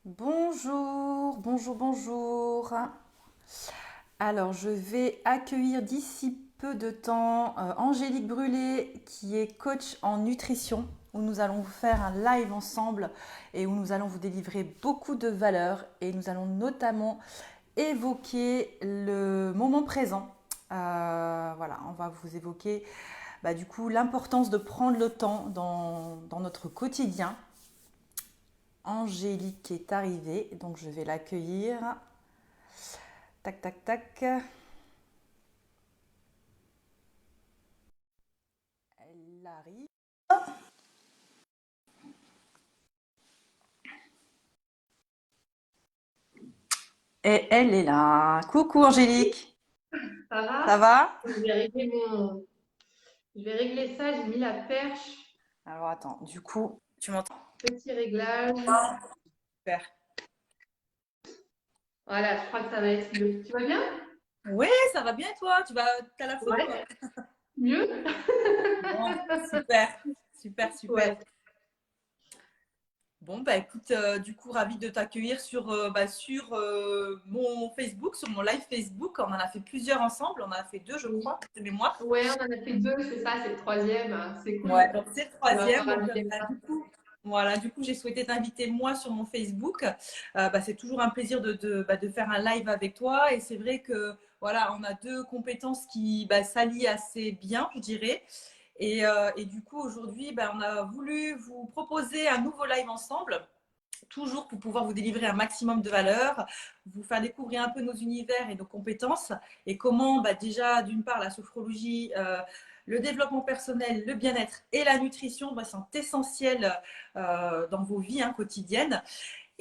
Bonjour, bonjour, bonjour. Alors, je vais accueillir d'ici peu de temps Angélique Brûlé, qui est coach en nutrition, où nous allons vous faire un live ensemble et où nous allons vous délivrer beaucoup de valeurs. Et nous allons notamment évoquer le moment présent. Voilà, on va vous évoquer du coup l'importance de prendre le temps dans notre quotidien. Angélique est arrivée, donc je vais l'accueillir. Tac, tac, tac. Elle arrive. Et elle est là. Coucou Angélique. Ça Ça va? va? Je vais régler ça, j'ai mis la perche, Alors attends, du coup, tu m'entends? petit réglage. Super. Voilà, je crois que ça va être mieux. Tu vas bien? Ouais, ça va bien toi? T'as la forme? Ouais. Mieux? Bon, super, super, super. Ouais. Bon, bah écoute, du coup, ravie de t'accueillir sur mon Facebook, sur mon live Facebook. On en a fait plusieurs ensemble. On en a fait deux, je Oui. crois, de mémoire. Ouais, on en a fait deux, c'est ça, c'est le troisième. C'est Ouais, cool. donc c'est le On va troisième. avoir Donc, un débat. du coup, j'ai souhaité t'inviter moi sur mon Facebook. C'est toujours un plaisir de faire un live avec toi. Et c'est vrai que voilà, on a deux compétences qui s'allient assez bien, je dirais. Et du coup, aujourd'hui, on a voulu vous proposer un nouveau live ensemble, toujours pour pouvoir vous délivrer un maximum de valeur, vous faire découvrir un peu nos univers et nos compétences, et comment déjà, d'une part, la sophrologie, le développement personnel, le bien-être et la nutrition sont essentiels dans vos vies quotidiennes.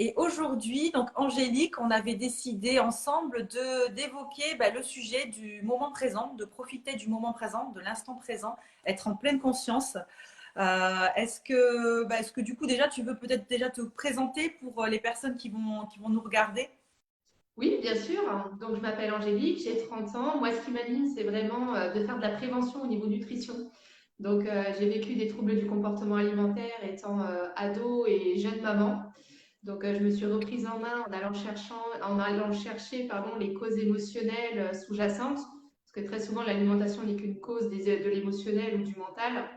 Et aujourd'hui, donc Angélique, on avait décidé ensemble d'évoquer le sujet du moment présent, de profiter du moment présent, de l'instant présent, être en pleine conscience. Est-ce que du coup déjà tu veux peut-être déjà te présenter pour les personnes qui vont nous regarder? Oui, bien sûr. Donc, je m'appelle Angélique, j'ai 30 ans. Moi, ce qui m'anime, c'est vraiment de faire de la prévention au niveau nutrition. Donc, j'ai vécu des troubles du comportement alimentaire étant ado et jeune maman. Donc, je me suis reprise en main en allant chercher les causes émotionnelles sous-jacentes, parce que très souvent, l'alimentation n'est qu'une cause de l'émotionnel ou du mental.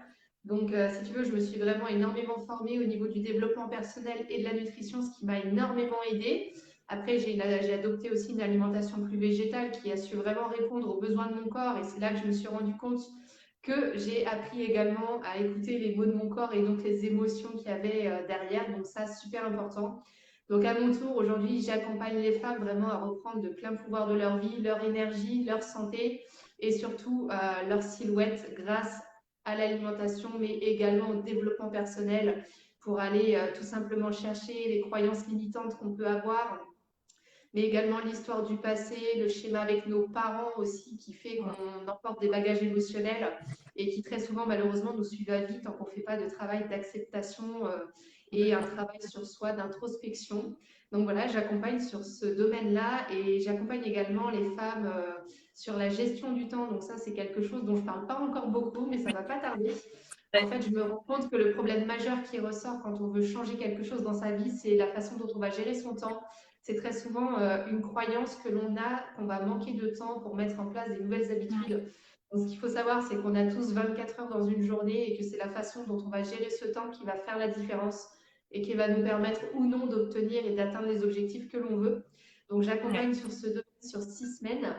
Donc, si tu veux, je me suis vraiment énormément formée au niveau du développement personnel et de la nutrition, ce qui m'a énormément aidée. Après, j'ai adopté aussi une alimentation plus végétale qui a su vraiment répondre aux besoins de mon corps, et c'est là que je me suis rendu compte que j'ai appris également à écouter les mots de mon corps et donc les émotions qu'il y avait derrière. Donc ça, super important. Donc à mon tour, aujourd'hui, j'accompagne les femmes vraiment à reprendre de plein pouvoir de leur vie, leur énergie, leur santé et surtout leur silhouette grâce à l'alimentation, mais également au développement personnel pour aller tout simplement chercher les croyances limitantes qu'on peut avoir, mais également l'histoire du passé, le schéma avec nos parents aussi, qui fait qu'on emporte des bagages émotionnels et qui très souvent, malheureusement, nous suivent à vie tant qu'on ne fait pas de travail d'acceptation et un travail sur soi, d'introspection. Donc voilà, j'accompagne sur ce domaine-là et j'accompagne également les femmes sur la gestion du temps. Donc ça, c'est quelque chose dont je ne parle pas encore beaucoup, mais ça ne va pas tarder. En fait, je me rends compte que le problème majeur qui ressort quand on veut changer quelque chose dans sa vie, c'est la façon dont on va gérer son temps. C'est très souvent une croyance que l'on a qu'on va manquer de temps pour mettre en place des nouvelles habitudes. Donc, ce qu'il faut savoir, c'est qu'on a tous 24 heures dans une journée et que c'est la façon dont on va gérer ce temps qui va faire la différence et qui va nous permettre ou non d'obtenir et d'atteindre les objectifs que l'on veut. Donc, Ouais. j'accompagne sur ce domaine sur 6 semaines,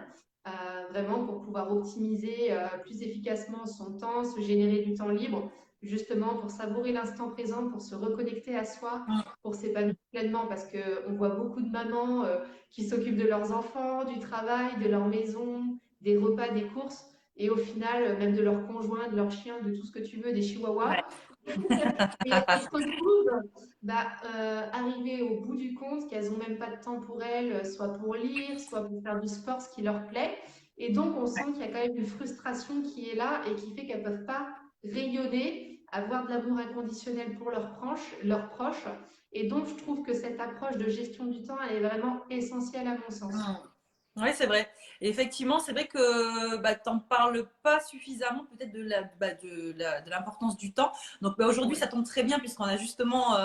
vraiment pour pouvoir optimiser plus efficacement son temps, se générer du temps libre, justement pour savourer l'instant présent, pour se reconnecter à soi, pour s'épanouir pleinement, parce qu'on voit beaucoup de mamans qui s'occupent de leurs enfants, du travail, de leur maison, des repas, des courses, et au final, même de leur conjoint, de leur chien, de tout ce que tu veux, des chihuahuas, Ouais. et se retrouvent arrivées au bout du compte qu'elles n'ont même pas de temps pour elles, soit pour lire, soit pour faire du sport, ce qui leur plaît. Et donc, on sent qu'il y a quand même une frustration qui est là et qui fait qu'elles ne peuvent pas rayonner, avoir de l'amour inconditionnel pour leurs proches. Et donc, je trouve que cette approche de gestion du temps, elle est vraiment essentielle à mon sens. Oui, c'est vrai. Et effectivement, c'est vrai que tu n'en parles pas suffisamment peut-être de l'importance du temps. Donc aujourd'hui, Ouais. ça tombe très bien puisqu'on a justement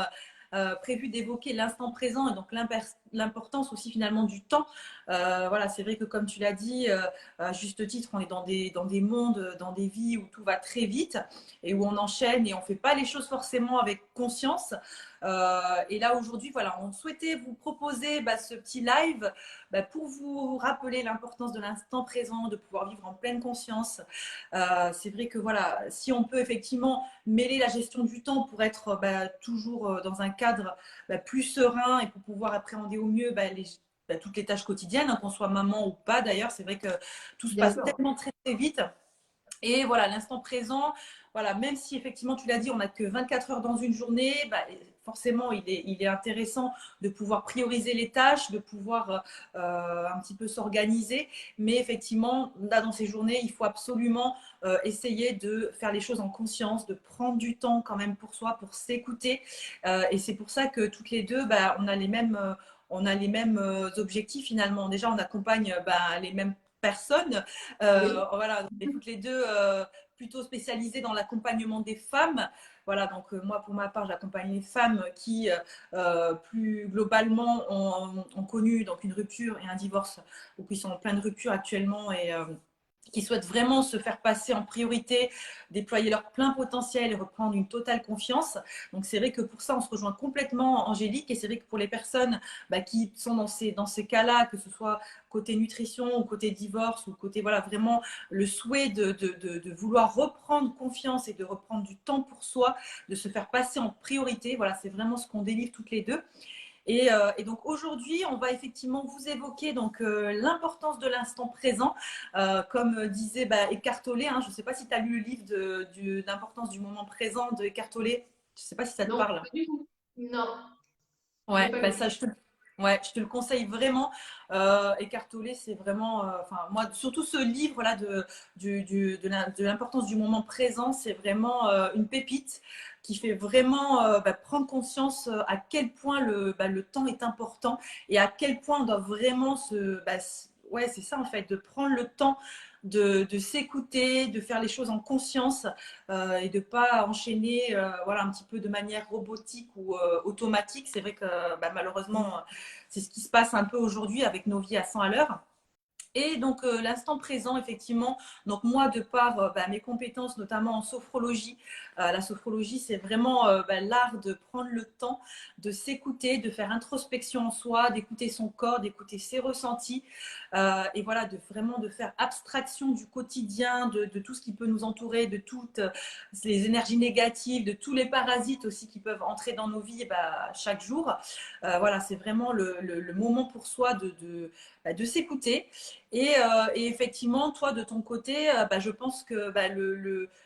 prévu d'évoquer l'instant présent et donc l'importance aussi finalement du temps. Voilà, c'est vrai que comme tu l'as dit, à juste titre, on est dans des mondes, dans des vies où tout va très vite et où on enchaîne et on ne fait pas les choses forcément avec conscience. Et là aujourd'hui, voilà, on souhaitait vous proposer ce petit live pour vous rappeler l'importance de l'instant présent, de pouvoir vivre en pleine conscience. C'est vrai que voilà, si on peut effectivement mêler la gestion du temps pour être toujours dans un cadre plus serein et pour pouvoir appréhender au mieux toutes les tâches quotidiennes, hein, qu'on soit maman ou pas d'ailleurs, c'est vrai que tout se Bien passe sûr. tellement très très vite. Et voilà, l'instant présent, voilà, même si effectivement tu l'as dit, on n'a que 24 heures dans une journée, forcément il est intéressant de pouvoir prioriser les tâches, de pouvoir un petit peu s'organiser. Mais effectivement, là dans ces journées, il faut absolument essayer de faire les choses en conscience, de prendre du temps quand même pour soi, pour s'écouter. Et c'est pour ça que toutes les deux, on a les mêmes objectifs finalement. Déjà, on accompagne les mêmes personnes. Oui. Voilà, on est toutes les deux plutôt spécialisées dans l'accompagnement des femmes. Voilà, donc moi, pour ma part, j'accompagne les femmes qui, plus globalement, ont connu donc une rupture et un divorce, ou qui sont en pleine rupture actuellement et qui souhaitent vraiment se faire passer en priorité, déployer leur plein potentiel et reprendre une totale confiance. Donc c'est vrai que pour ça, on se rejoint complètement, Angélique, et c'est vrai que pour les personnes qui sont dans ces cas-là, que ce soit côté nutrition ou côté divorce ou côté voilà vraiment le souhait de vouloir reprendre confiance et de reprendre du temps pour soi, de se faire passer en priorité, voilà, c'est vraiment ce qu'on délivre toutes les deux. Et donc aujourd'hui, on va effectivement vous évoquer donc l'importance de l'instant présent, comme disait Eckhart Tolle. Hein, je ne sais pas si tu as lu le livre d'importance du moment présent de Eckhart Tolle. Je ne sais pas si ça te Non, parle. pas du tout. Non, je l'ai Ouais, pas bah lu. ça, ouais, je te le conseille vraiment. Eckhart Tolle, c'est vraiment, enfin, moi, surtout ce livre là de l'importance du moment présent, c'est vraiment une pépite qui fait vraiment prendre conscience à quel point le temps est important et à quel point on doit vraiment ouais, c'est ça en fait, de prendre le temps de s'écouter, de faire les choses en conscience et de pas enchaîner voilà, un petit peu de manière robotique ou automatique. C'est vrai que malheureusement, c'est ce qui se passe un peu aujourd'hui avec nos vies à 100 à l'heure. Et donc l'instant présent, effectivement, donc moi de par mes compétences, notamment en sophrologie, la sophrologie c'est vraiment l'art de prendre le temps de s'écouter, de faire introspection en soi, d'écouter son corps, d'écouter ses ressentis, et voilà, de vraiment de faire abstraction du quotidien, de tout ce qui peut nous entourer, de toutes les énergies négatives, de tous les parasites aussi qui peuvent entrer dans nos vies chaque jour. Voilà, c'est vraiment le moment pour soi de s'écouter. Et effectivement, toi, de ton côté, je pense que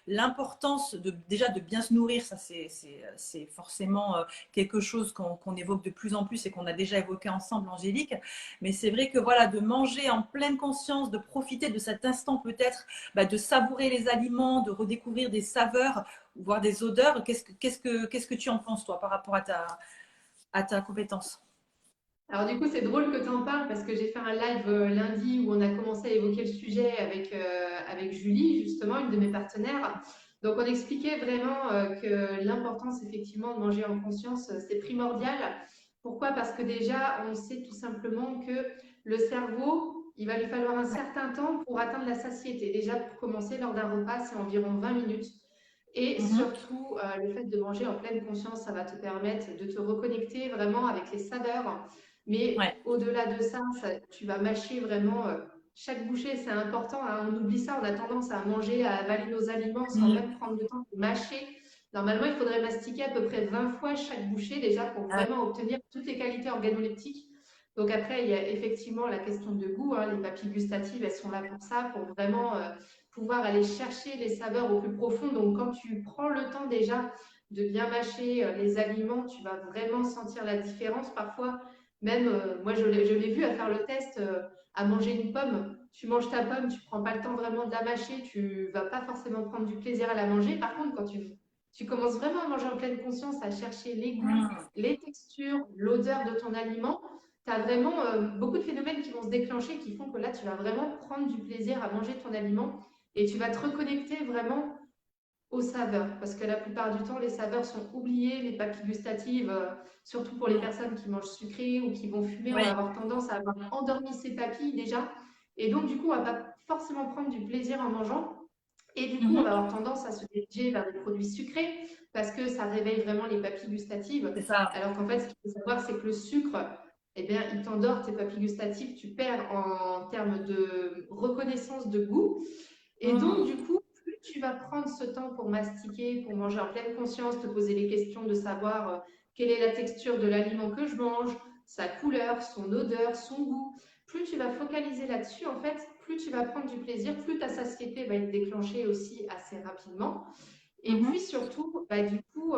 l'importance déjà de bien se nourrir, ça c'est forcément quelque chose qu'on évoque de plus en plus et qu'on a déjà évoqué ensemble, Angélique. Mais c'est vrai que voilà, de manger en pleine conscience, de profiter de cet instant peut-être, de savourer les aliments, de redécouvrir des saveurs, voire des odeurs. Qu'est-ce que tu en penses, toi, par rapport à ta compétence? Alors du coup, c'est drôle que tu en parles parce que j'ai fait un live lundi où on a commencé à évoquer le sujet avec Julie, justement, une de mes partenaires. Donc on expliquait vraiment que l'importance effectivement de manger en conscience, c'est primordial. Pourquoi? Parce que déjà, on sait tout simplement que le cerveau, il va lui falloir un certain temps pour atteindre la satiété. Déjà, pour commencer, lors d'un repas, c'est environ 20 minutes. Et Mhm. surtout, le fait de manger en pleine conscience, ça va te permettre de te reconnecter vraiment avec les saveurs. Mais Ouais. au-delà de ça, tu vas mâcher vraiment chaque bouchée, c'est important, hein. On oublie ça, on a tendance à manger, à avaler nos aliments sans Mhm. même prendre le temps de mâcher. Normalement, il faudrait mastiquer à peu près 20 fois chaque bouchée déjà pour Ah, vraiment obtenir toutes les qualités organoleptiques. Donc après, il y a effectivement la question de goût, hein. Les papilles gustatives, elles sont là pour ça, pour vraiment pouvoir aller chercher les saveurs au plus profond. Donc quand tu prends le temps déjà de bien mâcher les aliments, tu vas vraiment sentir la différence. Parfois, même moi, je l'ai vu à faire le test, à manger une pomme. Tu manges ta pomme, tu prends pas le temps vraiment de la mâcher, tu vas pas forcément prendre du plaisir à la manger. Par contre, quand tu commences vraiment à manger en pleine conscience, à chercher les goûts, mhm. les textures, l'odeur de ton aliment, tu as vraiment beaucoup de phénomènes qui vont se déclencher qui font que là, tu vas vraiment prendre du plaisir à manger ton aliment et tu vas te reconnecter vraiment aux saveurs. Parce que la plupart du temps, les saveurs sont oubliées, les papilles gustatives, surtout pour les Mm. personnes qui mangent sucré ou qui vont fumer, on va Oui. avoir tendance à avoir endormi ses papilles déjà. Et donc, du coup, on va pas forcément prendre du plaisir en mangeant. Et du coup, on va Mhm. avoir tendance à se diriger vers des produits sucrés parce que ça réveille vraiment les papilles gustatives. C'est ça. Alors qu'en fait, ce qu'il faut savoir, c'est que le sucre, eh bien, il t'endort tes papilles gustatives, tu perds en termes de reconnaissance de goût. Et donc, Mm. du coup, plus tu vas prendre ce temps pour mastiquer, pour manger en pleine conscience, te poser les questions de savoir quelle est la texture de l'aliment que je mange, sa couleur, son odeur, son goût, plus tu vas focaliser là-dessus, en fait, plus tu vas prendre du plaisir, plus ta satiété va être déclenchée aussi assez rapidement. Et puis Mhm. surtout, bah, du coup,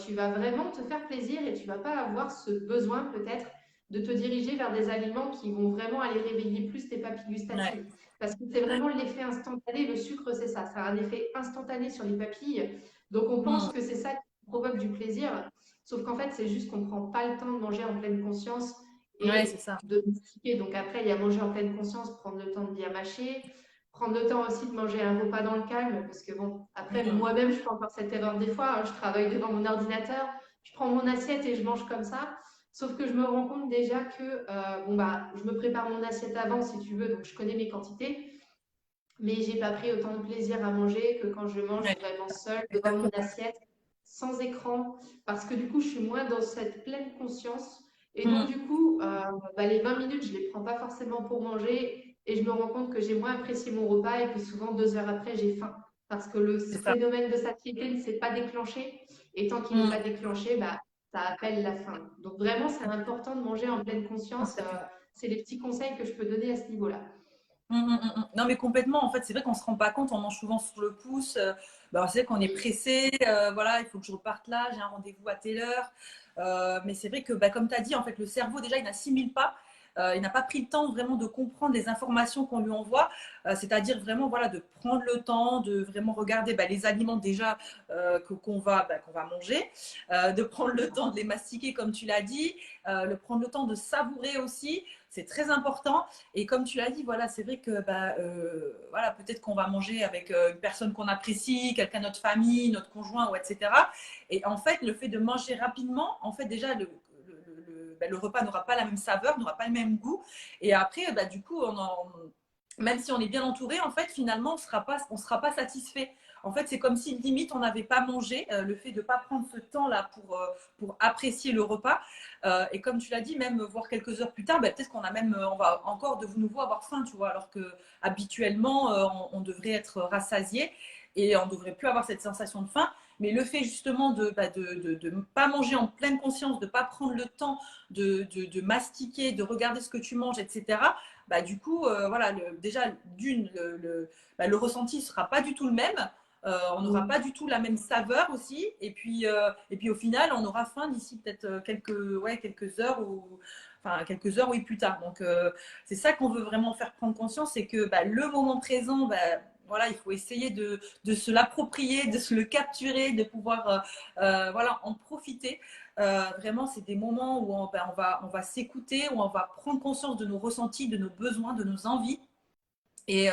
tu vas vraiment te faire plaisir et tu vas pas avoir ce besoin peut-être de te diriger vers des aliments qui vont vraiment aller réveiller plus tes papilles Ouais. gustatives. Parce que c'est vraiment l'effet instantané. Le sucre, c'est ça. Ça a un effet instantané sur les papilles. Donc on pense Mm. que c'est ça qui provoque du plaisir. Sauf qu'en fait, c'est juste qu'on prend pas le temps de manger en pleine conscience Ouais, c'est et ça. de mastiquer. Donc après, il y a manger en pleine conscience, prendre le temps de bien mâcher, prendre le temps aussi de manger un repas dans le calme, parce que bon, après, Mm. moi-même, je fais encore cette erreur des fois, hein. Je travaille devant mon ordinateur, je prends mon assiette et je mange comme ça. Sauf que je me rends compte déjà que, bon, bah, je me prépare mon assiette avant, si tu veux, donc je connais mes quantités, mais j'ai pas pris autant de plaisir à manger que quand je mange Ouais, vraiment seule devant mon exactement. assiette, sans écran, parce que du coup, je suis moins dans cette pleine conscience. Et donc, Mm. du coup, bah, les 20 minutes, je les prends pas forcément pour manger et je me rends compte que j'ai moins apprécié mon repas et que souvent, 2 heures après, j'ai faim. Parce que le C'est ça. phénomène de satiété ne s'est pas déclenché. Et tant qu'il n'est pas Mm. déclenché, bah, ça appelle la faim. Donc, vraiment, c'est important de manger en pleine conscience. Complètement. C'est les petits conseils que je peux donner à ce niveau-là. Non, mais complètement. En fait, c'est vrai qu'on se rend pas compte. On mange souvent sur le pouce. Bah, c'est vrai qu'on est Oui. pressé. Voilà, il faut que je reparte là. J'ai un rendez-vous à telle heure. Mais c'est vrai que, bah, comme tu as dit, en fait, le cerveau, déjà, il n'assimile pas. Il n'a pas pris le temps vraiment de comprendre les informations qu'on lui envoie. C'est-à-dire vraiment voilà, de prendre le temps, de vraiment regarder bah, les aliments déjà qu'on va manger, de prendre le temps de les mastiquer, comme tu l'as dit, de prendre le temps de savourer aussi. C'est très important. Et comme tu l'as dit, voilà, c'est vrai que bah, voilà, peut-être qu'on va manger avec une personne qu'on apprécie, quelqu'un de notre famille, notre conjoint, ou etc. Et en fait, le fait de manger rapidement, en fait, déjà, bah, le repas n'aura pas la même saveur, n'aura pas le même goût. Et après, bah, du coup, même si on est bien entouré, en fait, finalement, on sera pas satisfait. En fait, c'est comme si limite on n'avait pas mangé, le fait de ne pas prendre ce temps-là pour apprécier le repas. Et comme tu l'as dit, même voir quelques heures plus tard, bah, peut-être qu'on a même, on va encore de nouveau avoir faim, tu vois, alors que habituellement on devrait être rassasié et on ne devrait plus avoir cette sensation de faim. Mais le fait justement de ne pas manger en pleine conscience, de ne pas prendre le temps de mastiquer, de regarder ce que tu manges, etc., bah, du coup, voilà, déjà, le ressenti ne sera pas du tout le même. On n'aura pas du tout la même saveur aussi. Et puis au final, on aura faim d'ici peut-être quelques heures ou enfin quelques heures, oui, plus tard. Donc c'est ça qu'on veut vraiment faire prendre conscience, c'est que bah, le moment présent, bah, voilà, il faut essayer de se l'approprier, de se le capturer, de pouvoir voilà, en profiter. Vraiment, c'est des moments où ben, on va s'écouter, où on va prendre conscience de nos ressentis, de nos besoins, de nos envies. Et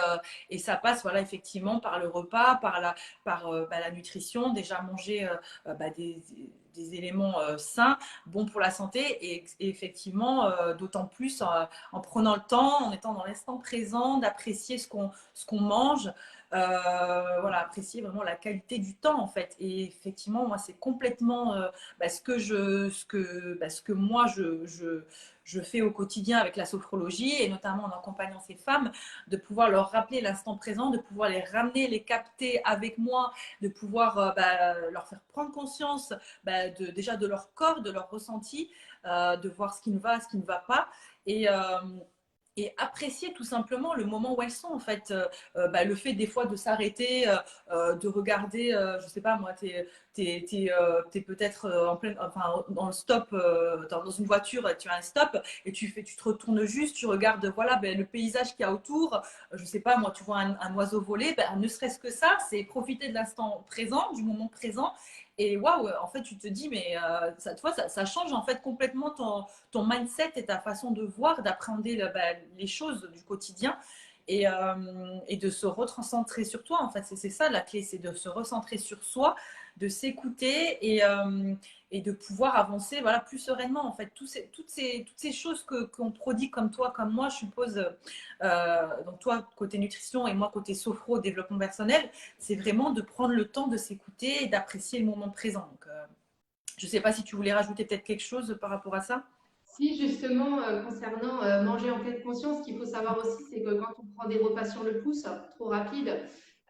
ça passe voilà, effectivement par le repas, par bah, la nutrition, déjà manger bah, des éléments sains, bons pour la santé et effectivement, d'autant plus en prenant le temps, en étant dans l'instant présent, d'apprécier ce qu'on mange, voilà, apprécier vraiment la qualité du temps en fait. Et effectivement, moi, c'est complètement bah, ce que moi, je fais au quotidien avec la sophrologie et notamment en accompagnant ces femmes de pouvoir leur rappeler l'instant présent, de pouvoir les ramener, les capter avec moi, de pouvoir bah, leur faire prendre conscience bah, déjà de leur corps, de leur ressenti, de voir ce qui ne va, ce qui ne va pas. Et, euh, et apprécier tout simplement le moment où elles sont en fait bah, le fait des fois de s'arrêter de regarder je sais pas moi t'es peut-être en plein enfin dans le stop dans une voiture tu as un stop et tu te retournes juste tu regardes voilà ben, le paysage qu'il y a autour je sais pas moi tu vois un oiseau voler ben, ne serait-ce que ça c'est profiter de l'instant présent du moment présent et waouh en fait tu te dis mais ça, tu vois, ça change en fait complètement ton mindset et ta façon de voir, d'appréhender bah, les choses du quotidien. et de se recentrer sur toi. En fait, c'est ça la clé, c'est de se recentrer sur soi, de s'écouter et de pouvoir avancer voilà, plus sereinement. En fait, toutes ces choses qu'on prodigue comme toi, comme moi, je suppose, donc toi côté nutrition et moi côté sophro, développement personnel, c'est vraiment de prendre le temps de s'écouter et d'apprécier le moment présent. Donc, je ne sais pas si tu voulais rajouter peut-être quelque chose par rapport à ça. Si justement, concernant manger en pleine conscience, ce qu'il faut savoir aussi, c'est que quand on prend des repas sur le pouce, trop rapide,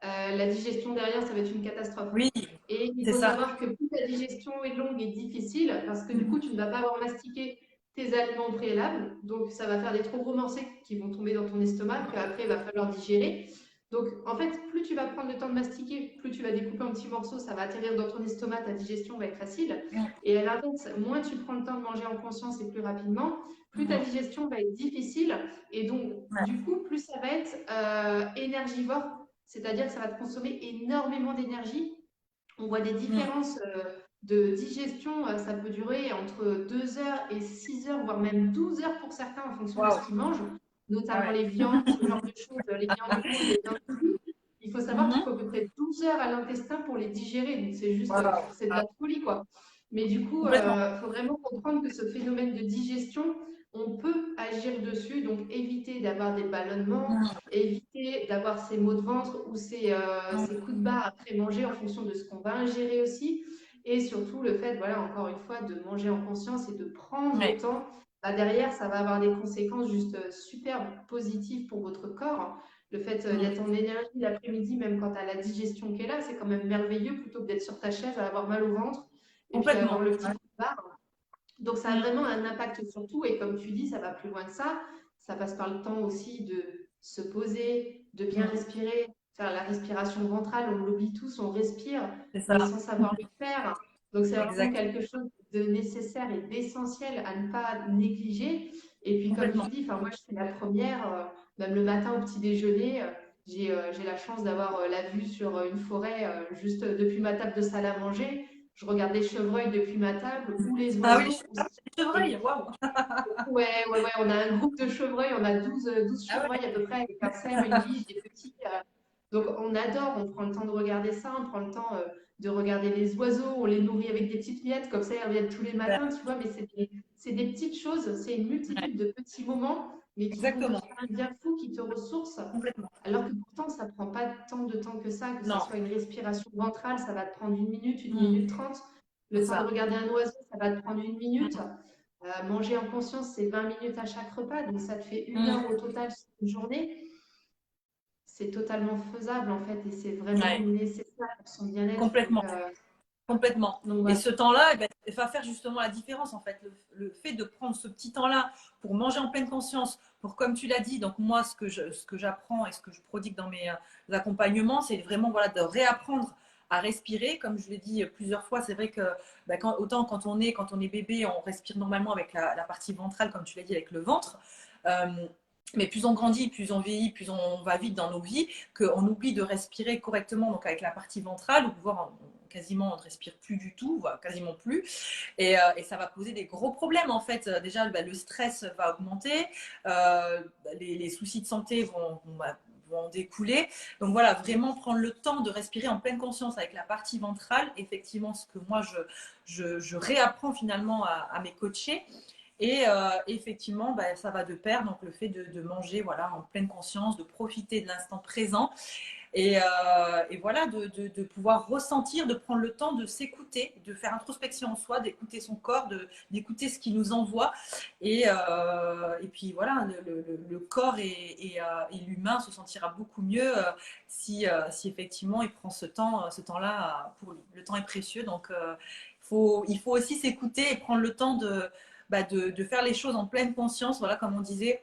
la digestion derrière, ça va être une catastrophe. Oui, Et il c'est faut ça. savoir que plus ta digestion est longue et difficile, parce que du coup, tu ne vas pas avoir mastiqué tes aliments au préalable, donc ça va faire des trop gros morceaux qui vont tomber dans ton estomac, qu'après, il va falloir digérer. Donc, en fait, plus tu vas prendre le temps de mastiquer, plus tu vas découper en petits morceaux, ça va atterrir dans ton estomac, ta digestion va être facile. Et à l'inverse, moins tu prends le temps de manger en conscience et plus rapidement, plus ta digestion va être difficile. Et donc, du coup, plus ça va être énergivore, c'est-à-dire que ça va te consommer énormément d'énergie. On voit des différences de digestion, ça peut durer entre 2 heures et 6 heures, voire même 12 heures pour certains en fonction de ce Waouh. qu'ils mangent, Ah notamment ouais. les viandes, ce genre de choses, les viandes rouges, les viandes crues. Il faut savoir qu'il Mhm. faut à peu près 12 heures à l'intestin pour les digérer, donc c'est juste, Waouh. c'est de la folie quoi. Mais du coup, Complètement. faut vraiment comprendre que ce phénomène de digestion, on peut agir dessus, donc éviter d'avoir des ballonnements, Mhm. éviter d'avoir ces maux de ventre ou ces coups de barre après manger en fonction de ce qu'on va ingérer aussi. Et surtout le fait, voilà, encore une fois, de manger en conscience et de prendre le Ouais, temps. Bah, derrière, ça va avoir des conséquences juste super positives pour votre corps. Le fait mhm. d'être en énergie l'après-midi, même quand tu as la digestion qui est là, c'est quand même merveilleux plutôt que d'être sur ta chaise à avoir mal au ventre et puis à avoir Complètement. le petit Ouais. coup de barre. Donc ça a Mhm. vraiment un impact sur tout et comme tu dis, ça va plus loin que ça. Ça passe par le temps aussi de se poser, de bien Mhm. respirer, faire la respiration ventrale. On l'oublie tous, on respire, C'est mais ça. sans savoir le faire. Donc c'est vraiment Exact. quelque chose de nécessaire et d'essentiel à ne pas négliger. Et puis comme tu Complètement. dis, enfin moi je suis la première, même le matin au petit déjeuner, j'ai la chance d'avoir la vue sur une forêt juste depuis ma table de salle à manger. Je regarde les chevreuils depuis ma table ou les Ah oui, oiseaux. les chevreuils. Waouh. Ouais, ouais, ouais, on a un groupe de chevreuils, on a 12 Ah chevreuils à peu près avec un cerf, une biche, des petits. Donc on adore, on prend le temps de regarder ça, on prend le temps de regarder les oiseaux, on les nourrit avec des petites miettes, comme ça ils reviennent tous les super. matins, tu vois, mais c'est des petites choses, c'est une Ouais, multitude de petits moments, mais qui vont te exactement. faire un bien fou, qui te ressourcent, Complètement. alors que pourtant ça prend pas tant de temps que ça Non, soit une respiration ventrale, ça va te prendre 1 minute, une mhm. minute 30. C'est Le temps de ça. regarder un oiseau, ça va te prendre 1 minute. Mhm. Manger en conscience, c'est 20 minutes à chaque repas, donc ça te fait 1 heure Mhm. au total sur une journée. C'est totalement faisable en fait et c'est vraiment Ouais, nécessaire pour son bien-être. complètement. Complètement. Donc Et voilà. ce temps-là, eh ben, il va faire justement la différence en fait. Le fait de prendre ce petit temps-là pour manger en pleine conscience, pour comme tu l'as dit, donc moi ce que j'apprends et ce que je prodigue dans mes accompagnements, c'est vraiment voilà, de réapprendre à respirer. Comme je l'ai dit plusieurs fois, c'est vrai que ben, autant quand on est bébé, on respire normalement avec la partie ventrale, comme tu l'as dit, avec le ventre. Euh, mais plus on grandit, plus on vieillit, plus on va vite dans nos vies, qu'on oublie de respirer correctement donc avec la partie ventrale, ou voire quasiment on ne respire plus du tout, voire quasiment plus, et ça va poser des gros problèmes en fait. Déjà, bah, le stress va augmenter, les soucis de santé vont en découler. Donc voilà, vraiment prendre le temps de respirer en pleine conscience avec la partie ventrale, effectivement, ce que moi je réapprends finalement à mes coachés. Et effectivement, bah, ça va de pair, donc le fait de manger voilà, en pleine conscience, de profiter de l'instant présent et voilà, de pouvoir ressentir, de prendre le temps de s'écouter, de faire introspection en soi, d'écouter son corps, d'écouter ce qu'il nous envoie. Et puis voilà, le corps et l'humain se sentira beaucoup mieux si effectivement il prend ce temps-là pour lui. Le temps est précieux, donc il faut aussi s'écouter et prendre le temps de faire les choses en pleine conscience, voilà, comme on disait,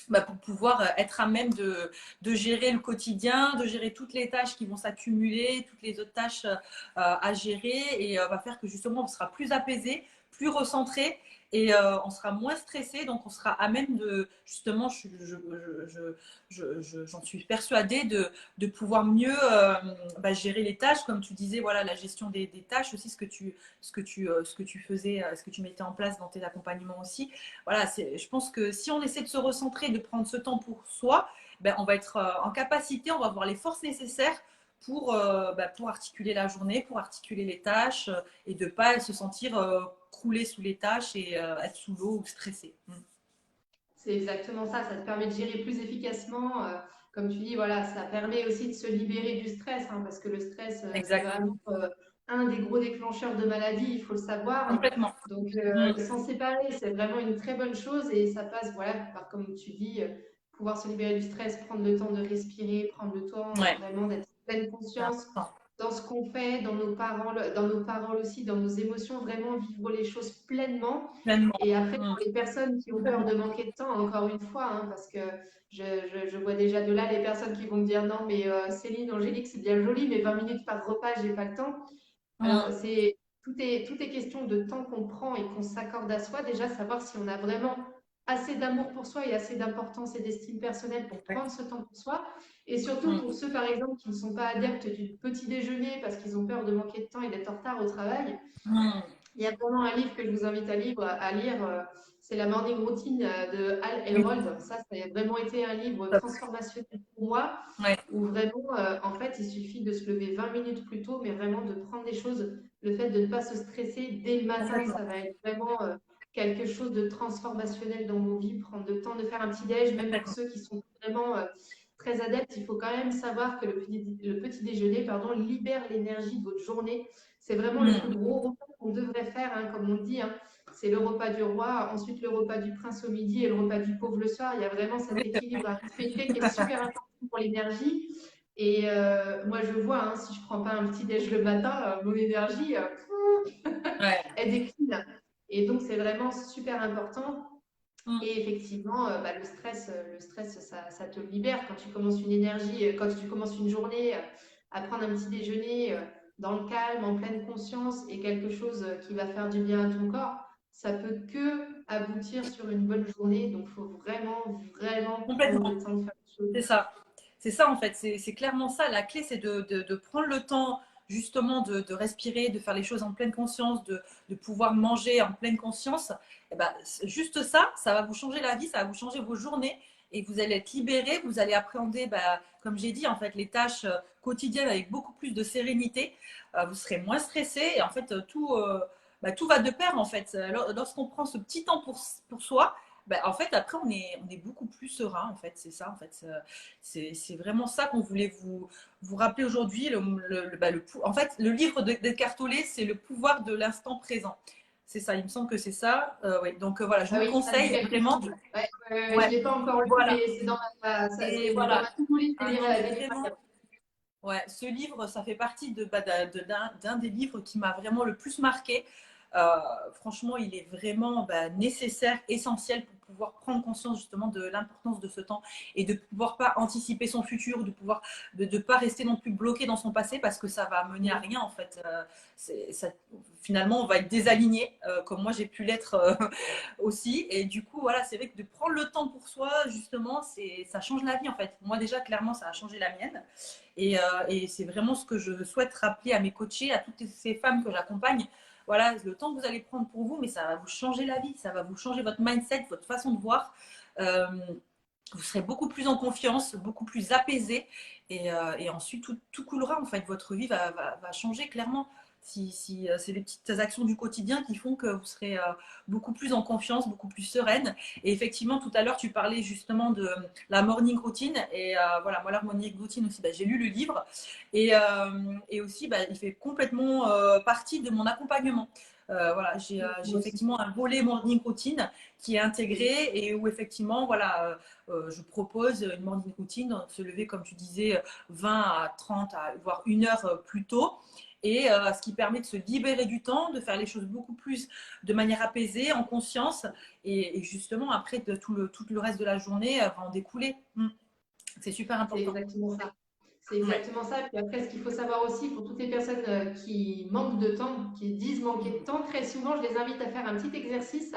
bah, pour pouvoir être à même de gérer le quotidien, de gérer toutes les tâches qui vont s'accumuler, toutes les autres tâches à gérer, et va faire que justement on sera plus apaisé, plus recentré et on sera moins stressé, donc on sera à même de, justement, j'en suis persuadée de pouvoir mieux gérer les tâches, comme tu disais, voilà, la gestion des tâches aussi, ce que tu faisais, ce que tu mettais en place dans tes accompagnements aussi. Voilà, je pense que si on essaie de se recentrer, de prendre ce temps pour soi, on va être en capacité, on va avoir les forces nécessaires pour articuler la journée, pour articuler les tâches et de ne pas se sentir crouler sous les tâches et être sous l'eau ou stressé. C'est exactement ça, ça te permet de gérer plus efficacement. Comme tu dis, voilà, ça permet aussi de se libérer du stress, hein, parce que le stress, c'est Exactement. vraiment un des gros déclencheurs de maladie, il faut le savoir. Complètement. Donc, Mm. s'en séparer, c'est vraiment une très bonne chose et ça passe, voilà, par, comme tu dis, pouvoir se libérer du stress, prendre le temps de respirer, prendre le temps Ouais, vraiment d'être en pleine c'est conscience important. dans ce qu'on fait, dans nos paroles aussi, dans nos émotions, vraiment vivre les choses pleinement. Pleinement. Et après, Mm. pour les personnes qui ont peur de manquer de temps, encore une fois, hein, parce que je vois déjà de là les personnes qui vont me dire non, mais Céline, Angélique, c'est bien joli, mais 20 minutes par repas, j'ai pas le temps. Alors, Mm. tout est question de temps qu'on prend et qu'on s'accorde à soi. Déjà, savoir si on a vraiment assez d'amour pour soi et assez d'importance et d'estime personnelle pour prendre ce temps pour soi. Et surtout Mm. pour ceux, par exemple, qui ne sont pas adeptes du petit déjeuner parce qu'ils ont peur de manquer de temps et d'être en retard au travail. Mm. Il y a vraiment un livre que je vous invite à lire, c'est La Morning Routine de Hal Oui. Elrod. Ça a vraiment été un livre Top. transformationnel pour moi, Ouais. où vraiment, en fait, il suffit de se lever 20 minutes plus tôt, mais vraiment de prendre des choses. Le fait de ne pas se stresser dès le matin, Complètement. ça va être vraiment quelque chose de transformationnel dans nos vies. Prendre le temps de faire un petit déj, même pour Complètement. ceux qui sont vraiment très adeptes, il faut quand même savoir que le petit déjeuner, pardon, libère l'énergie de votre journée. C'est vraiment le plus Mm. gros repas qu'on devrait faire, hein, comme on dit. Hein. C'est le repas du roi, ensuite le repas du prince au midi et le repas du pauvre le soir. Il y a vraiment cet Oui, équilibre à respecter qui est super important pour l'énergie. Et moi, je vois, hein, si je ne prends pas un petit déj le matin, mon énergie, ouais. elle décline. Et donc, c'est vraiment super important. Mm. Et effectivement, le stress ça te libère quand tu commences une énergie, quand tu commences une journée à prendre un petit déjeuner dans le calme, en pleine conscience et quelque chose qui va faire du bien à ton corps. Ça peut que aboutir sur une bonne journée. Donc, il faut vraiment, vraiment prendre Complètement. le temps de faire les choses. C'est ça. C'est ça en fait. C'est clairement ça. La clé, c'est de prendre le temps justement de respirer, de faire les choses en pleine conscience, de pouvoir manger en pleine conscience. Et ben, juste ça, ça va vous changer la vie, ça va vous changer vos journées et vous allez être libéré. Vous allez appréhender, comme j'ai dit, en fait, les tâches quotidiennes avec beaucoup plus de sérénité. Vous serez moins stressé et en fait, tout va de pair en fait. Lorsqu'on prend ce petit temps pour soi, en fait, après, on est beaucoup plus serein, en fait. C'est ça, en fait. C'est vraiment ça qu'on voulait vous rappeler aujourd'hui. En fait, le livre d'Eckhart Tolle, c'est le pouvoir de l'instant présent. C'est ça, il me semble que c'est ça. Ouais. Donc, voilà, je Ah vous le oui, ça me dit conseille quelque vraiment. chose. Ouais, je ne Ouais, l'ai pas encore lu, voilà. mais c'est Et c'est dans ma voilà. to-do list Ah non, mais des livres à vraiment, lire. ouais, ce livre, ça fait partie d'un des livres qui m'a vraiment le plus marqué. Franchement, il est vraiment nécessaire, essentiel pour pouvoir prendre conscience justement de l'importance de ce temps et de pouvoir pas anticiper son futur, de pas rester non plus bloqué dans son passé parce que ça va mener à rien en fait. Finalement, on va être désaligné, comme moi j'ai pu l'être aussi. Et du coup, voilà, c'est vrai que de prendre le temps pour soi, justement, ça change la vie en fait. Moi déjà, clairement, ça a changé la mienne. Et c'est vraiment ce que je souhaite rappeler à mes coachés, à toutes ces femmes que j'accompagne. Voilà, le temps que vous allez prendre pour vous, mais ça va vous changer la vie, ça va vous changer votre mindset, votre façon de voir. Euh, Vous serez beaucoup plus en confiance, beaucoup plus apaisé. Et ensuite, tout coulera en fait. Votre vie va changer clairement. Si c'est les petites actions du quotidien qui font que vous serez beaucoup plus en confiance, beaucoup plus sereine. Et effectivement, tout à l'heure, tu parlais justement de la morning routine. Et voilà, moi, la morning routine aussi, j'ai lu le livre. Et aussi, il fait complètement partie de mon accompagnement. Voilà, j'ai Moi aussi. effectivement un volet morning routine qui est intégré et où effectivement, voilà, je propose une morning routine, donc se lever, comme tu disais, 20 à 30, voire 1 heure plus tôt. Et ce qui permet de se libérer du temps, de faire les choses beaucoup plus de manière apaisée, en conscience. Et justement, après, tout le reste de la journée va en découler. C'est super C'est important. exactement ça. C'est Ouais, exactement ça. Puis après, ce qu'il faut savoir aussi pour toutes les personnes qui manquent de temps, qui disent manquer de temps, très souvent, je les invite à faire un petit exercice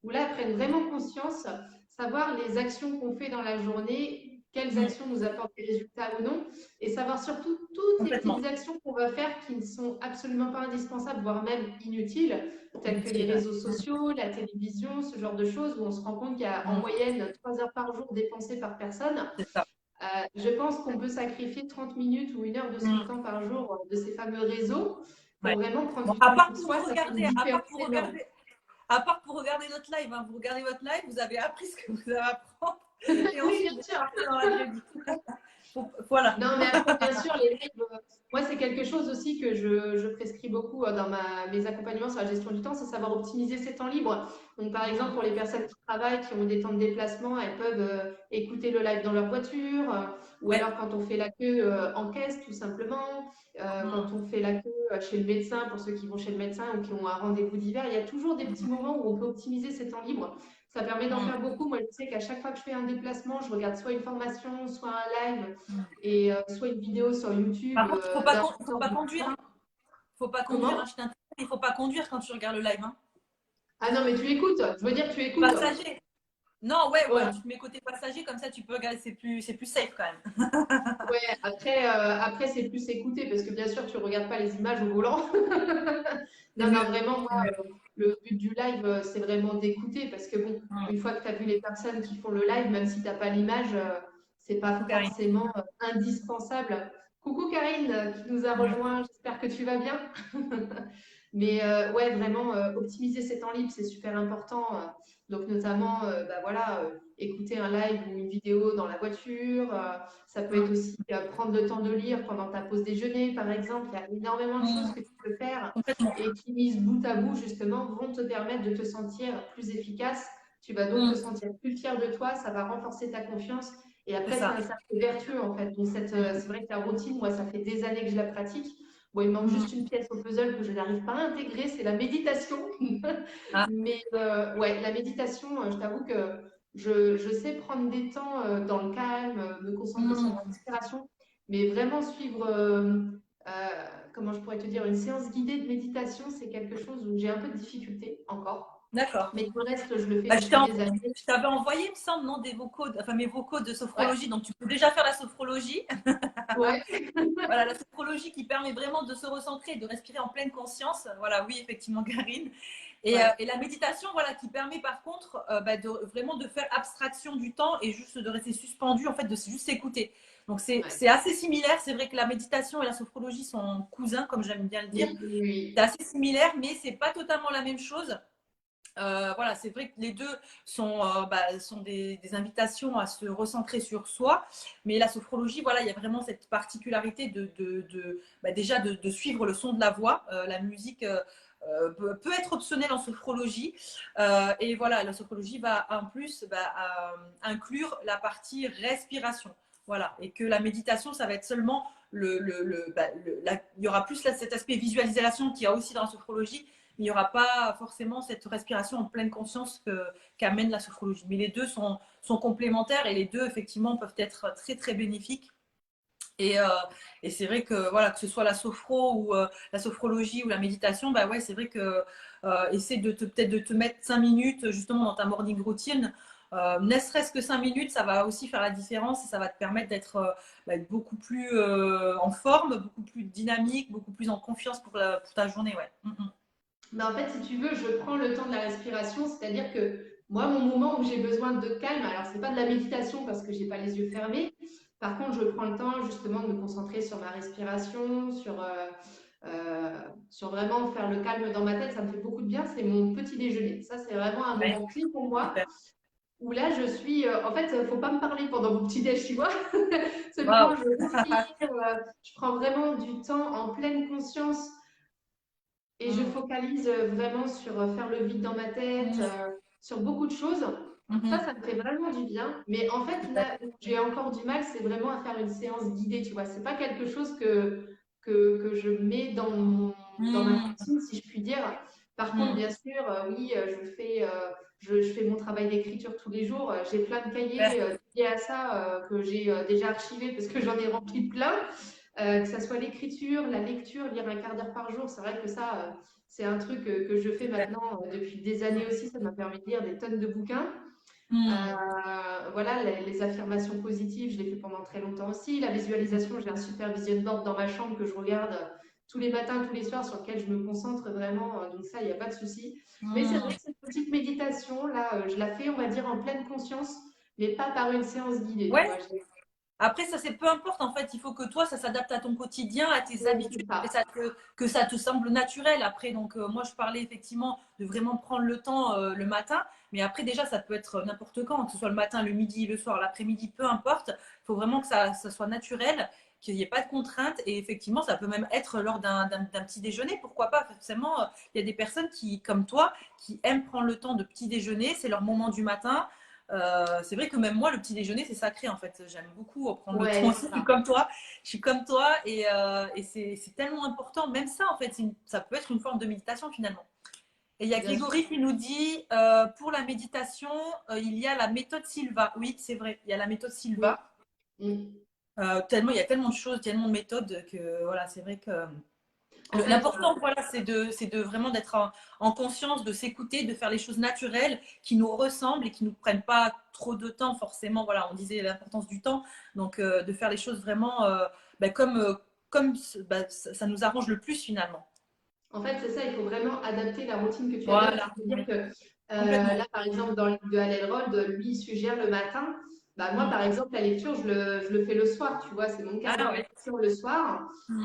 où là, elles prennent vraiment conscience, savoir les actions qu'on fait dans la journée, quelles mm, actions nous apportent des résultats ou non, et savoir surtout toutes les petites complètement. actions qu'on va faire qui ne sont absolument pas indispensables, voire même inutiles, telles que les Inutile. réseaux sociaux, la télévision, ce genre de choses, où on se rend compte qu'il y a en Mm, moyenne 3 heures par jour dépensées par personne. c'est ça. Je pense qu'on peut sacrifier 30 minutes ou 1 heure de son Mm, temps par jour de ces fameux réseaux pour ouais. vraiment prendre Bon, du temps pour soi. Ça fait une différence énorme. à part pour regarder notre live, hein, vous regardez votre live, vous avez appris ce que vous avez à apprendre et Oui, ensuite bien vous sûr. partez dans la vraie vie. Voilà. Non, mais après, bien sûr, les lives, moi, c'est quelque chose aussi que je prescris beaucoup dans mes accompagnements sur la gestion du temps, c'est savoir optimiser ses temps libres. Donc, par exemple, Mm, pour les personnes qui travaillent, qui ont des temps de déplacement, elles peuvent écouter le live dans leur voiture, ou ouais. alors quand on fait la queue en caisse, tout simplement, quand Mm, on fait la queue chez le médecin, pour ceux qui vont chez le médecin ou qui ont un rendez-vous d'hiver, il y a toujours des petits moments où on peut optimiser ses temps libres. Ça permet d'en faire mm, beaucoup. Moi, je sais qu'à chaque fois que je fais un déplacement, je regarde soit une formation, soit un live mm. et soit une vidéo sur YouTube Par contre, il faut d'importance pas du conduire. Hein. Faut pas conduire. Hein, Comment? je t'interromps, il faut pas conduire quand tu regardes le live. Hein. Ah non, mais tu écoutes. Je veux dire, tu écoutes. Passager. Non, ouais, ou alors Ouais, tu te mets côté passager, comme ça tu peux regarder, c'est plus safe quand même. ouais. Après c'est plus écouter parce que bien sûr, tu regardes pas les images au volant. C'est Non, non, mieux. vraiment, C'est moi, mieux. le but du live, c'est vraiment d'écouter parce que bon, Mm. une fois que tu as vu les personnes qui font le live, même si tu n'as pas l'image, c'est pas Coucou Karine. forcément indispensable. Coucou Karine qui nous a Mm. rejoint, j'espère que tu vas bien. Mais ouais, vraiment, optimiser ses temps libres, c'est super important. Donc, notamment, bah, voilà, écouter un live ou une vidéo dans la voiture. Ça peut être Mm. aussi prendre le temps de lire pendant ta pause déjeuner, par exemple. Il y a énormément de choses Mm. que tu peux faire Complètement. et qui, mises bout à bout, justement, vont te permettre de te sentir plus efficace. Tu vas donc te Mm. sentir plus fier de toi. Ça va renforcer ta confiance. Et C'est après, c'est ça. un cercle vertueux, en fait. Donc, Mm. c'est vrai que la routine, moi, ça fait des années que je la pratique. Bon, il manque juste Mm. une pièce au puzzle que je n'arrive pas à intégrer, c'est la méditation. Ah, Mais ouais, la méditation, je t'avoue que je sais prendre des temps dans le calme, me concentrer sur ma mm. respiration, mais vraiment suivre, comment je pourrais te dire, une séance guidée de méditation, c'est quelque chose où j'ai un peu de difficulté encore. D'accord. Mais pour le reste, je le fais Bah, depuis des années. je t'avais envoyé, il me semble, non, des vocaux, enfin mes vocaux de Ouais, sophrologie. Donc tu peux déjà faire la sophrologie. ouais, Voilà, la sophrologie qui permet vraiment de se recentrer et de respirer en pleine conscience. Voilà, oui, effectivement, Karine. ouais, Et la méditation, voilà, qui permet par contre bah, vraiment de faire abstraction du temps et juste de rester suspendu, en fait, de juste s'écouter. Donc ouais. c'est assez similaire. C'est vrai que la méditation et la sophrologie sont cousins, comme j'aime bien le dire. Oui, oui, C'est oui. assez similaire, mais c'est pas totalement la même chose. Voilà, c'est vrai que les deux sont des invitations à se recentrer sur soi, mais la sophrologie, voilà, il y a vraiment cette particularité déjà de suivre le son de la voix. La musique peut être optionnelle en sophrologie, et voilà, la sophrologie va en plus inclure la partie respiration. Voilà, et que la méditation, ça va être seulement il y aura plus là, cet aspect visualisation qu'il y a aussi dans la sophrologie, il n'y aura pas forcément cette respiration en pleine conscience qu'amène la sophrologie. Mais les deux sont complémentaires et les deux, effectivement, peuvent être très, très bénéfiques. Et, euh, et c'est vrai que, voilà, que ce soit la sophro ou la sophrologie ou la méditation, bah ouais, c'est vrai que essaie peut-être de te mettre 5 minutes justement dans ta morning routine. Ne serait-ce que 5 minutes, ça va aussi faire la différence et ça va te permettre d'être beaucoup plus en forme, beaucoup plus dynamique, beaucoup plus en confiance pour ta journée. Ouais. Mais en fait, si tu veux, je prends le temps de la respiration, c'est-à-dire que moi, mon moment où j'ai besoin de calme, alors c'est pas de la méditation parce que j'ai pas les yeux fermés. Par contre, je prends le temps justement de me concentrer sur ma respiration, sur vraiment faire le calme dans ma tête. Ça me fait beaucoup de bien. C'est mon petit déjeuner. Ça, c'est vraiment un Ouais, moment clé pour moi super. où là, je suis. En fait, faut pas me parler pendant mon petit déj, tu vois. Waouh. Simplement, je respire. Je prends vraiment du temps en pleine conscience et je Mm, focalise vraiment sur faire le vide dans ma tête, mm, sur beaucoup de choses. mhm. Ça me fait vraiment du bien. Mais en fait, Super. là où j'ai encore du mal, c'est vraiment à faire une séance guidée, tu vois. C'est pas quelque chose que je mets dans ma Mm, routine, si je puis dire. Par contre, Mm. bien sûr, oui, je fais mon travail d'écriture tous les jours. J'ai plein de cahiers Super. liés à ça que j'ai déjà archivés parce que j'en ai rempli plein. Que ça soit l'écriture, la lecture, lire un quart d'heure par jour, c'est vrai que ça, c'est un truc que je fais Super. maintenant depuis des années aussi. Ça m'a permis de lire des tonnes de bouquins. Mm. Voilà, les affirmations positives, je l'ai fait pendant très longtemps aussi. La visualisation, j'ai un super vision board dans ma chambre que je regarde tous les matins, tous les soirs, sur lequel je me concentre vraiment. Donc ça, il n'y a pas de souci. Mais c'est vrai Mm. que cette petite méditation, là, je la fais, on va dire, en pleine conscience, mais pas par une séance guidée, tu Ouais. vois. Après, ça, c'est peu importe. En fait, il faut que toi, ça s'adapte à ton quotidien, à tes Oui, habitudes, c'est ça. que ça te semble naturel. Après, donc, moi, je parlais effectivement de vraiment prendre le temps le matin. Mais après, déjà, ça peut être n'importe quand, que ce soit le matin, le midi, le soir, l'après-midi, peu importe. Il faut vraiment que ça soit naturel, qu'il n'y ait pas de contraintes. Et effectivement, ça peut même être lors d'un petit déjeuner. Pourquoi pas? Forcément, il y a des personnes qui, comme toi, qui aiment prendre le temps de petit déjeuner. C'est leur moment du matin. C'est vrai que même moi, le petit déjeuner, c'est sacré en fait. J'aime beaucoup prendre le temps Ouais, aussi. c'est Je suis ça. comme toi. Je suis comme toi et c'est tellement important. Même ça, en fait, ça peut être une forme de méditation finalement. Et il y a Bien sûr. Grégory qui nous dit pour la méditation, il y a la méthode Silva. Oui, c'est vrai, il y a la méthode Oui. Silva. Mm. Il y a tellement de choses, tellement de méthodes que voilà, c'est vrai que En fait, l'important, voilà, c'est de vraiment d'être en conscience, de s'écouter, de faire les choses naturelles qui nous ressemblent et qui ne nous prennent pas trop de temps, forcément. Voilà, on disait l'importance du temps. Donc, de faire les choses vraiment comme ça nous arrange le plus finalement. En fait, c'est ça, il faut vraiment adapter la routine que tu adoptes. Voilà, C'est-à-dire oui, que complètement. là, par exemple, dans le livre de Hal lui, il suggère le matin. Bah, moi, Mm. par exemple, la lecture, je le fais le soir, tu vois, c'est mon quart Ah d'heure de ouais. lecture le soir. Mm.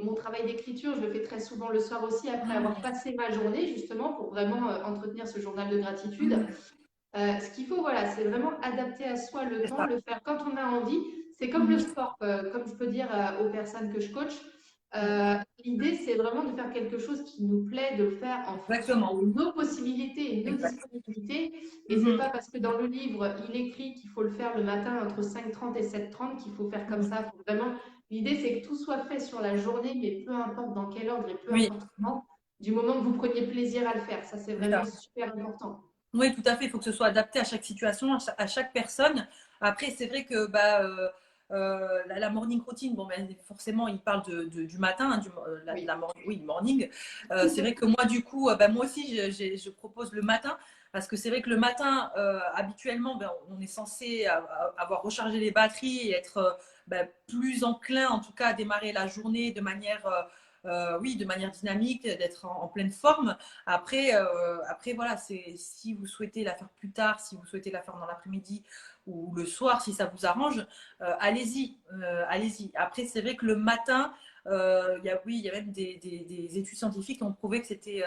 Mon travail d'écriture, je le fais très souvent le soir aussi, après avoir Mm. passé ma journée, justement, pour vraiment entretenir ce journal de gratitude. Mm. Ce qu'il faut, voilà, c'est vraiment adapter à soi le C'est temps, ça. le faire quand on a envie. C'est comme le Mm. sport, comme je peux dire aux personnes que je coach. Mm. L'idée, c'est vraiment de faire quelque chose qui nous plaît, de le faire en fonction de Exactement. nos possibilités et nos Exact. disponibilités. Et c'est Mhm. pas parce que dans le livre, il écrit qu'il faut le faire le matin entre 5h30 et 7h30 qu'il faut faire comme Mm. ça. Faut vraiment... L'idée, c'est que tout soit fait sur la journée, mais peu importe dans quel ordre et peu Oui, importe comment, du moment que vous preniez plaisir à le faire. Ça, c'est c'est vraiment ça. super important. Oui, tout à fait. Il faut que ce soit adapté à chaque situation, à chaque personne. Après, c'est vrai que la morning routine, bon, ben, forcément, il parle du matin, hein, de Oui. oui, du morning. C'est vrai que moi, du coup, moi aussi, je propose le matin. Parce que c'est vrai que le matin, habituellement, ben, on est censé avoir rechargé les batteries et être plus enclin, en tout cas, à démarrer la journée de manière, oui, de manière dynamique, d'être en pleine forme. Après, voilà, si vous souhaitez la faire plus tard, si vous souhaitez la faire dans l'après-midi ou le soir, si ça vous arrange, allez-y, allez-y. Après, c'est vrai que le matin, oui, il y a même des études scientifiques qui ont prouvé que c'était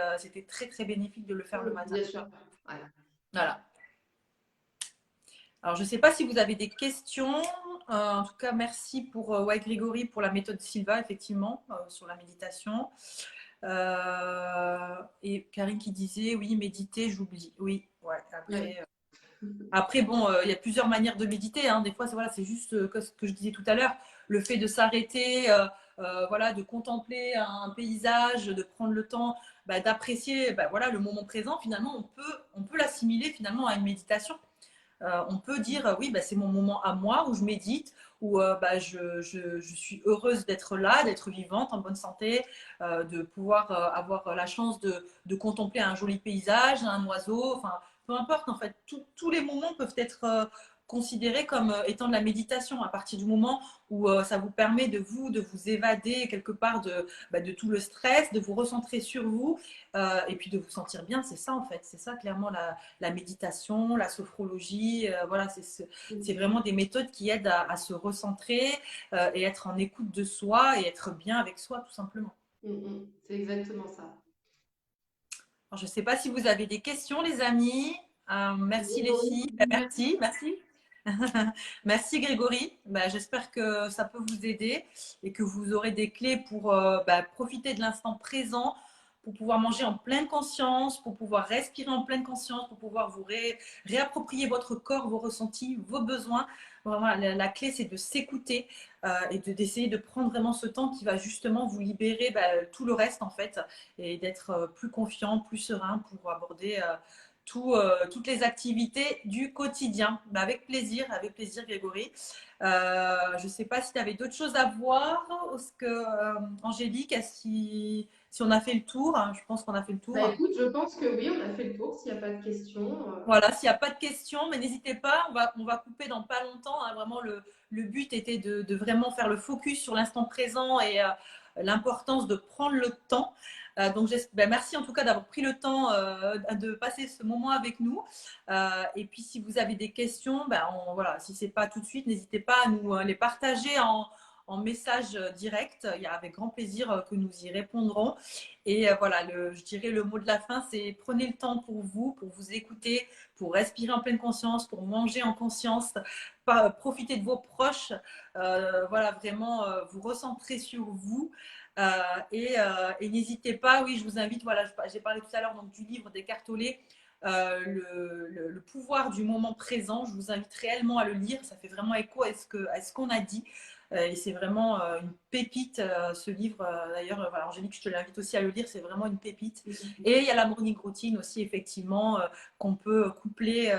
très très bénéfique de le faire le matin. Bien sûr. Ouais. Voilà. Alors, je ne sais pas si vous avez des questions. En tout cas, merci pour ouais, Grégory pour la méthode Silva, effectivement, sur la méditation. Et Karine qui disait, oui, méditer, j'oublie. Oui, ouais, Ouais. après, bon, il y a plusieurs manières de méditer, hein. Des fois, c'est juste ce que je disais tout à l'heure, le fait de s'arrêter, voilà, de contempler un paysage, de prendre le temps d'apprécier voilà, le moment présent. Finalement, on peut l'assimiler finalement à une méditation. On peut dire oui, c'est mon moment à moi où je médite, où je suis heureuse d'être là, d'être vivante, en bonne santé, de pouvoir avoir la chance de contempler un joli paysage, un oiseau, enfin peu importe en fait, tous les moments peuvent être considérés comme étant de la méditation à partir du moment où ça vous permet de vous évader quelque part de tout le stress, de vous recentrer sur vous et puis de vous sentir bien. C'est ça en fait, c'est ça clairement la méditation, la sophrologie, voilà, c'est vraiment des méthodes qui aident à se recentrer et être en écoute de soi et être bien avec soi tout simplement. C'est exactement ça. Alors, je ne sais pas si vous avez des questions les amis. Merci les Grégory, filles. merci. Merci. Merci Grégory. J'espère que ça peut vous aider et que vous aurez des clés pour profiter de l'instant présent, pour pouvoir manger en pleine conscience, pour pouvoir respirer en pleine conscience, pour pouvoir vous réapproprier votre corps, vos ressentis, vos besoins. Vraiment, la clé, c'est de s'écouter et d'essayer de prendre vraiment ce temps qui va justement vous libérer tout le reste, en fait, et d'être plus confiant, plus serein pour aborder toutes les activités du quotidien. Avec plaisir, Grégory. Je ne sais pas si tu avais d'autres choses à voir. Angélique, si on a fait le tour, hein, je pense qu'on a fait le Bah tour. écoute, je pense que oui, on a fait le tour s'il n'y a pas de questions. Voilà, s'il n'y a pas de questions, mais n'hésitez pas, on va couper dans pas longtemps, hein. Vraiment, le but était de vraiment faire le focus sur l'instant présent et l'importance de prendre le temps. Donc, merci en tout cas d'avoir pris le temps de passer ce moment avec nous. Et puis, si vous avez des questions, voilà, si ce n'est pas tout de suite, n'hésitez pas à nous les partager en message direct. Il y a avec grand plaisir que nous y répondrons. Et voilà, je dirais le mot de la fin, c'est prenez le temps pour vous écouter, pour respirer en pleine conscience, pour manger en conscience, profiter de vos proches, voilà, vraiment vous recentrer sur vous. Et n'hésitez pas, oui, je vous invite, voilà, j'ai parlé tout à l'heure donc, du livre d'Eckhart Tolle, le pouvoir du moment présent. Je vous invite réellement à le lire, ça fait vraiment écho à ce qu'on a dit. Et c'est vraiment une pépite, ce livre. D'ailleurs, voilà, Angélique, je te l'invite aussi à le lire, c'est vraiment une pépite. Et il y a la morning routine aussi, effectivement, qu'on peut coupler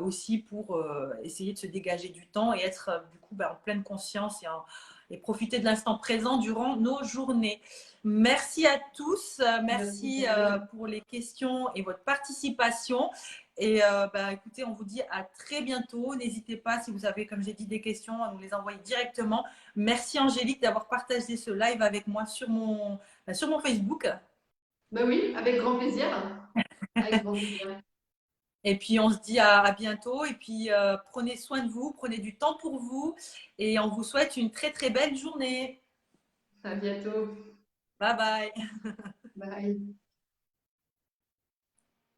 aussi pour essayer de se dégager du temps et être du coup en pleine conscience et profiter de l'instant présent durant nos journées. Merci à tous, Merci, merci Karine. pour les questions et votre participation. Et écoutez, on vous dit à très bientôt. N'hésitez pas, si vous avez, comme j'ai dit, des questions, à nous les envoyer directement. Merci Angélique d'avoir partagé ce live avec moi sur mon Facebook. Bah oui, avec grand plaisir. Avec grand plaisir. Et puis, on se dit à bientôt. Et puis, prenez soin de vous, prenez du temps pour vous. Et on vous souhaite une très, très belle journée. À bientôt. Bye bye. Bye.